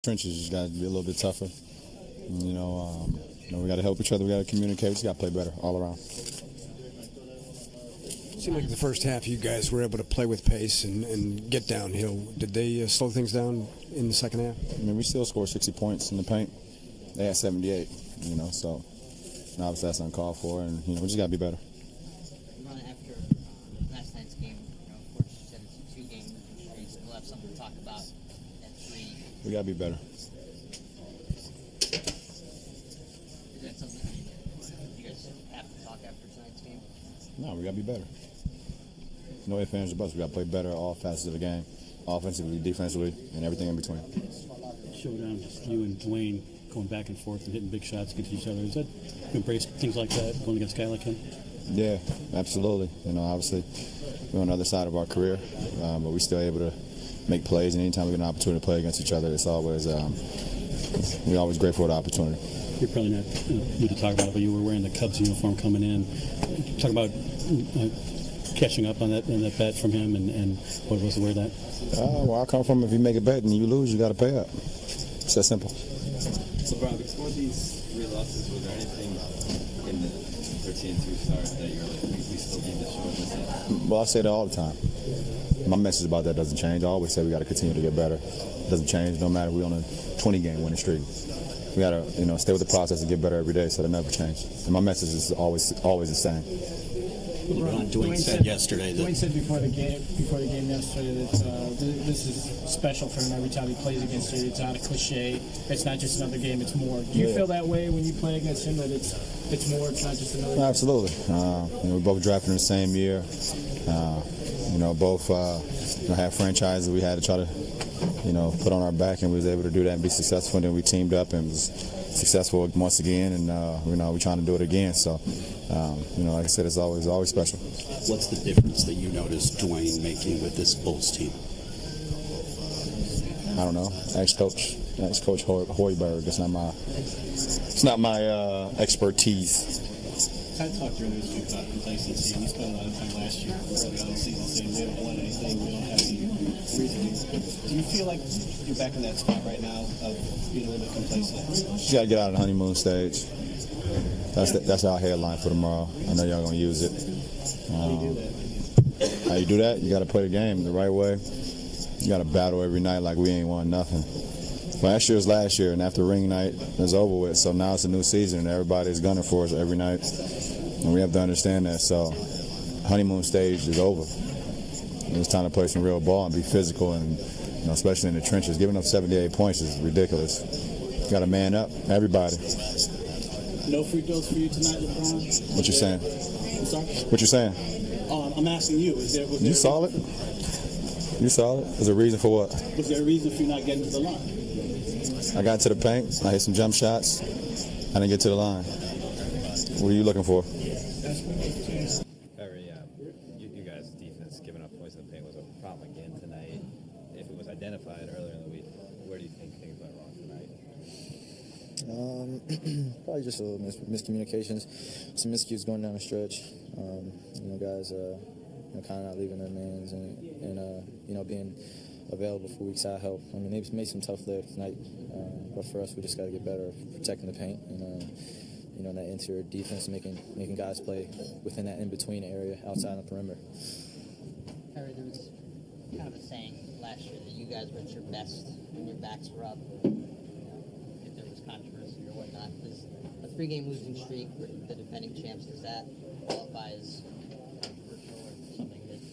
Trenches just got to be a little bit tougher. We got to help each other. We got to communicate. We just got to play better all around. It seemed like the first half you guys were able to play with pace and get downhill. Did they slow things down in the second half? I mean, we still scored 60 points in the paint. They had 78, so obviously that's uncalled for, and, we just got to be better. After last night's game, of course, you said it's a two-game losing streak. We'll have something to talk about at 3. We got to be better. Is that something you guys have to talk after tonight's game? No, we got to be better. No ifs, ands, or buts. We got to play better all facets of the game, offensively, defensively, and everything in between. Showdown, just you and Dwayne going back and forth and hitting big shots against each other. Is that you embrace things like that going against a guy like him? Yeah, absolutely. Obviously, we're on the other side of our career, but we're still able to make plays. And anytime we get an opportunity to play against each other, it's always we're always grateful for the opportunity. You're probably not new to talk about it, but you were wearing the Cubs uniform coming in. Talk about catching up on that bet from him, and what was to wear that? Where I come from, if you make a bet and you lose, you got to pay up. It's that simple. LeBron, before these 3 losses, was there anything in the 13-2 start that you're like, we still need to show this? Well, I say that all the time. My message about that doesn't change. I always say we got to continue to get better. It doesn't change no matter if we're on a 20-game winning streak. We got to, stay with the process and get better every day, so that never change. And my message is always the same. Dwayne said yesterday that... Dwayne said before the game yesterday that this is special for him every time he plays against you. It's not a cliche. It's not just another game. It's more. Do you feel that way when you play against him, that it's more, it's not just another game? Absolutely. We both drafted in the same year. Both had franchises we had to try to, put on our back, and we was able to do that and be successful. And then we teamed up and was successful once again, and we're trying to do it again. So, like I said, it's always special. What's the difference that you noticed Dwayne making with this Bulls team? I don't know. Ex-coach Hoiberg. It's not my expertise. I talked earlier this week about complacency. We spent a lot of time last year, early on the season, saying we don't want anything, we don't have any reason. Do you feel like you're back in that spot right now of being a little bit complacent? You got to get out of the honeymoon stage. That's our headline for tomorrow. I know y'all gonna use it. How do you do that? How you do that? You got to play the game the right way. You got to battle every night like we ain't won nothing. Last year was last year, and after ring night, it's over with. So now it's a new season, and everybody's gunning for us every night. And we have to understand that. So honeymoon stage is over. It's time to play some real ball and be physical, and especially in the trenches. Giving up 78 points is ridiculous. You got to man up, everybody. No free throws for you tonight, LeBron? What you saying? I'm sorry? What you saying? I'm asking you. You solid? You solid? There's a reason for what? Was there a reason for you not getting to the line? I got to the paint. I hit some jump shots. I didn't get to the line. What are you looking for? Kyrie, you guys' defense giving up points in the paint was a problem again tonight. If it was identified earlier in the week, where do you think things went wrong tonight? Probably just a little miscommunications, some miscues going down the stretch. Guys, kind of not leaving their mans and being available for weak side help. I mean, they made some tough there tonight, but for us, we just got to get better protecting the paint and that interior defense, making guys play within that in-between area outside the perimeter. Kyrie, there was kind of a saying last year that you guys were at your best when your backs were up. If there was controversy or whatnot, does a 3-game losing streak with the defending champs, does that qualify as controversial or something that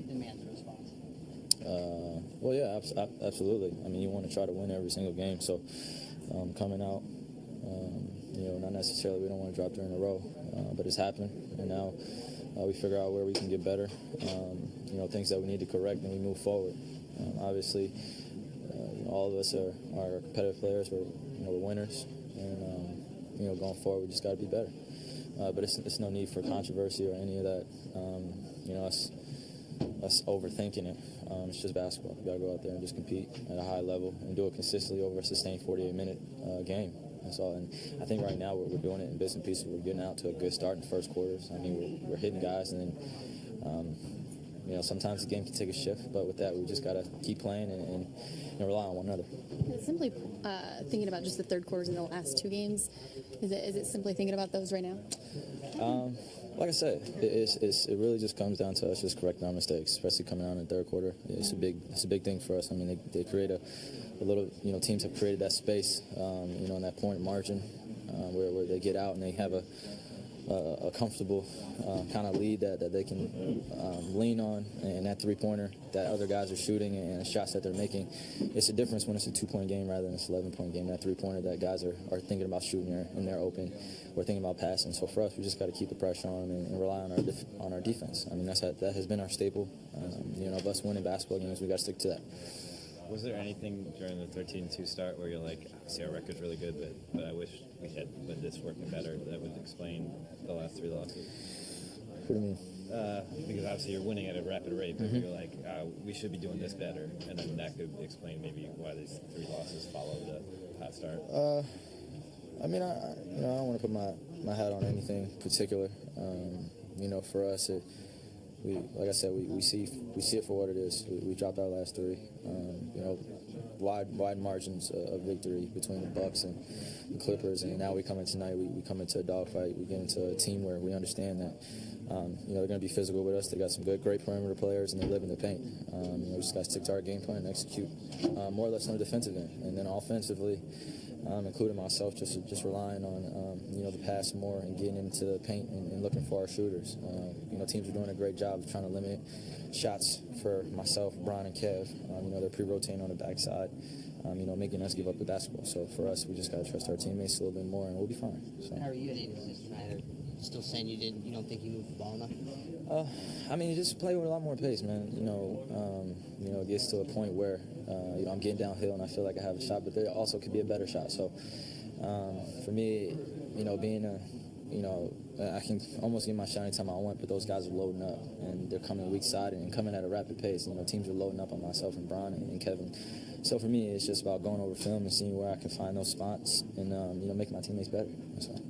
demands a response? Well, yeah, absolutely. I mean, you want to try to win every single game. So coming out, not necessarily we don't want to drop during a row, but it's happened. And now we figure out where we can get better, things that we need to correct, and we move forward. Obviously, all of us are competitive players. We're winners. And, going forward, we just got to be better. But it's no need for controversy or any of that, us overthinking it. It's just basketball. We got to go out there and just compete at a high level and do it consistently over a sustained 48-minute game. That's all. And I think right now we're doing it in bits and pieces. We're getting out to a good start in the first quarters. I mean, we're hitting guys, and then, sometimes the game can take a shift, but with that, we just got to keep playing and rely on one another. Simply thinking about just the third quarters in the last 2 games, is it simply thinking about those right now? Like I said, it really just comes down to us just correcting our mistakes, especially coming out in the third quarter. It's a big thing for us. I mean, they create a little, teams have created that space, in that point margin where they get out and they have a comfortable kind of lead that they can lean on, and that three-pointer that other guys are shooting and the shots that they're making. It's a difference when it's a 2-point game rather than it's an 11-point game. That three-pointer that guys are thinking about shooting and they're open. We're thinking about passing. So for us, we just got to keep the pressure on them and rely on our defense. I mean, that has been our staple. Of us winning basketball games, we got to stick to that. Was there anything during the 13-2 start where you're like, see, our record's really good, but I wish we had been this working better, that would explain the last 3 losses? What do you mean? Because obviously you're winning at a rapid rate, but you're like, we should be doing this better, and then that could explain maybe why these 3 losses followed the hot start. I mean, I don't want to put my hat on anything particular. For us, like I said, we see it for what it is. We dropped our last 3. Wide margins of victory between the Bucks and the Clippers, and now we come in tonight. We come into a dogfight. We get into a team where we understand that they're going to be physical with us. They got some great perimeter players, and they live in the paint. We just got to stick to our game plan and execute more or less on the defensive end, and then offensively, including myself, just relying on the pass more and getting into the paint and looking for our shooters. Teams are doing a great job of trying to limit shots for myself, Brian, and Kev. They're pre-rotating on the backside, making us give up the basketball. So for us, we just got to trust our teammates a little bit more, and we'll be fine. So. How are you at 8 assists tonight? Still saying you don't think you moved the ball enough? You just play with a lot more pace, man. It gets to a point where I'm getting downhill and I feel like I have a shot, but there also could be a better shot. So for me, I can almost get my shot anytime I want, but those guys are loading up and they're coming weak side and coming at a rapid pace. Teams are loading up on myself and Brian and Kevin. So for me, it's just about going over film and seeing where I can find those spots and making my teammates better. That's all.